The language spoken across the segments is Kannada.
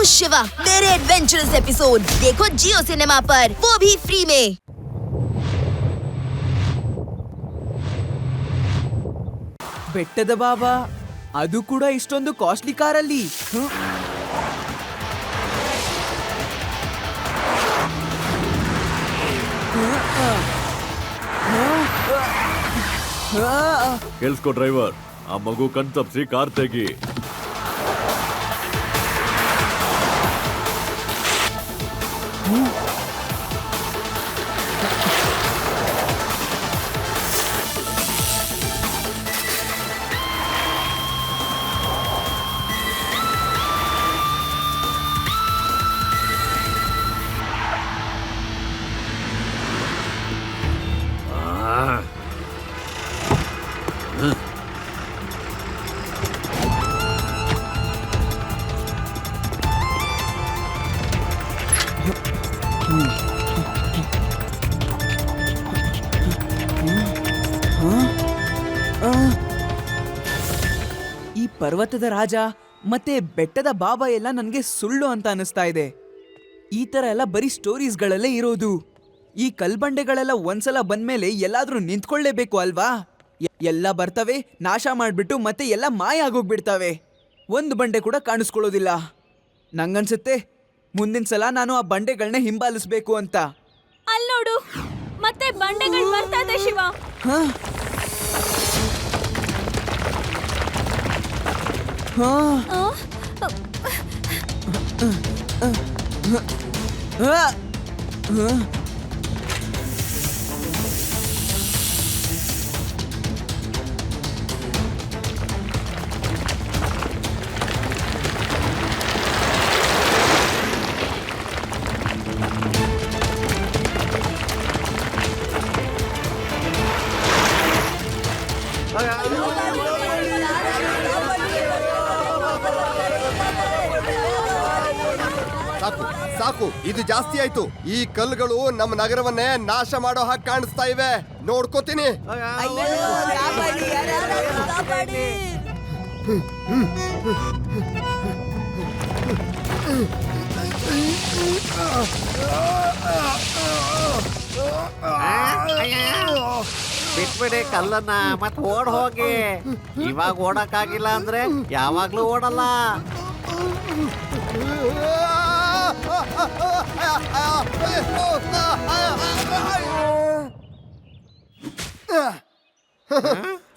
शिवा मेरे एडवेंचरस एपिसोड देखो जियो सिनेमा पर, वो भी फ्री में। ಬೆಟ್ಟದ ಬಾಬಾ, ಅದು ಕೂಡ ಇಷ್ಟೊಂದು ಕಾಸ್ಟ್ಲಿ ಕಾರಲ್ಲಿ. ಕೇಳಿಸ್ಕೊ ಡ್ರೈವರ್, ಆ ಮಗು ಕಣ್ ತಪ್ಸಿ ಕಾರ್ ತೆಗಿ. ಈ ಪರ್ವತದ ರಾಜ ಮತ್ತೆ ಬೆಟ್ಟದ ಬಾಬಾ ಎಲ್ಲ ನನ್ಗೆ ಸುಳ್ಳು ಅಂತ ಅನಿಸ್ತಾ ಇದೆ. ಈ ತರ ಎಲ್ಲ ಬರೀ ಸ್ಟೋರೀಸ್ಗಳಲ್ಲೇ ಇರೋದು. ಈ ಕಲ್ಬಂಡೆಗಳೆಲ್ಲ ಒಂದ್ಸಲ ಬಂದ್ಮೇಲೆ ಎಲ್ಲಾದ್ರೂ ನಿಂತ್ಕೊಳ್ಳೇಬೇಕು ಅಲ್ವಾ? ಎಲ್ಲ ಬರ್ತವೆ, ನಾಶ ಮಾಡ್ಬಿಟ್ಟು ಮತ್ತೆ ಎಲ್ಲ ಮಾಯ ಆಗೋಗ್ಬಿಡ್ತವೆ. ಒಂದು ಬಂಡೆ ಕೂಡ ಕಾಣಿಸ್ಕೊಳ್ಳೋದಿಲ್ಲ. ನಂಗನ್ಸುತ್ತೆ ಮುಂದಿನ ಸಲ ನಾನು ಆ ಬಂಡೆಗಳನ್ನ ಹಿಂಬಾಲಿಸ್ಬೇಕು ಅಂತ. ಅಲ್ಲೋಡು, ಮತ್ತೆ ಬಂಡೆಗಳು ಬರ್ತಾ ಇದೆ ಶಿವ. ಸಾಕು ಸಾಕು, ಇದು ಜಾಸ್ತಿ ಆಯ್ತು. ಈ ಕಲ್ಲುಗಳು ನಮ್ಮ ನಗರವನ್ನೇ ನಾಶ ಮಾಡೋ ಹಾಗೆ ಕಾಣಿಸ್ತಾ ಇವೆ. ನೋಡ್ಕೋತೀನಿ. ಬಿಟ್ಬಿಡಿ ಕಲ್ಲನ್ನ, ಮತ್ ಓಡ್ ಹೋಗಿ. ಇವಾಗ ಓಡಕ್ಕಾಗಿಲ್ಲ ಅಂದ್ರೆ ಯಾವಾಗ್ಲೂ ಓಡಲ್ಲ.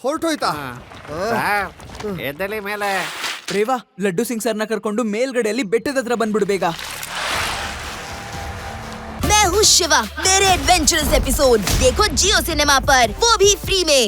ಹೊರಟೋಯ್ತಾ? ಎದ್ದಲಿ ಮೇಲೆ. ರೇವಾ, ಲಡ್ಡು ಸಿಂಗ್ ಸರ್ನ ಕರ್ಕೊಂಡು ಮೇಲ್ಗಡೆಯಲ್ಲಿ ಬೆಟ್ಟದ ಹತ್ರ ಬಂದ್ಬಿಡು ಬೇಗ. मैं हूँ शिवा मेरे एडवेंचरस एपिसोड देखो जियो सिनेमा पर, वो भी फ्री में।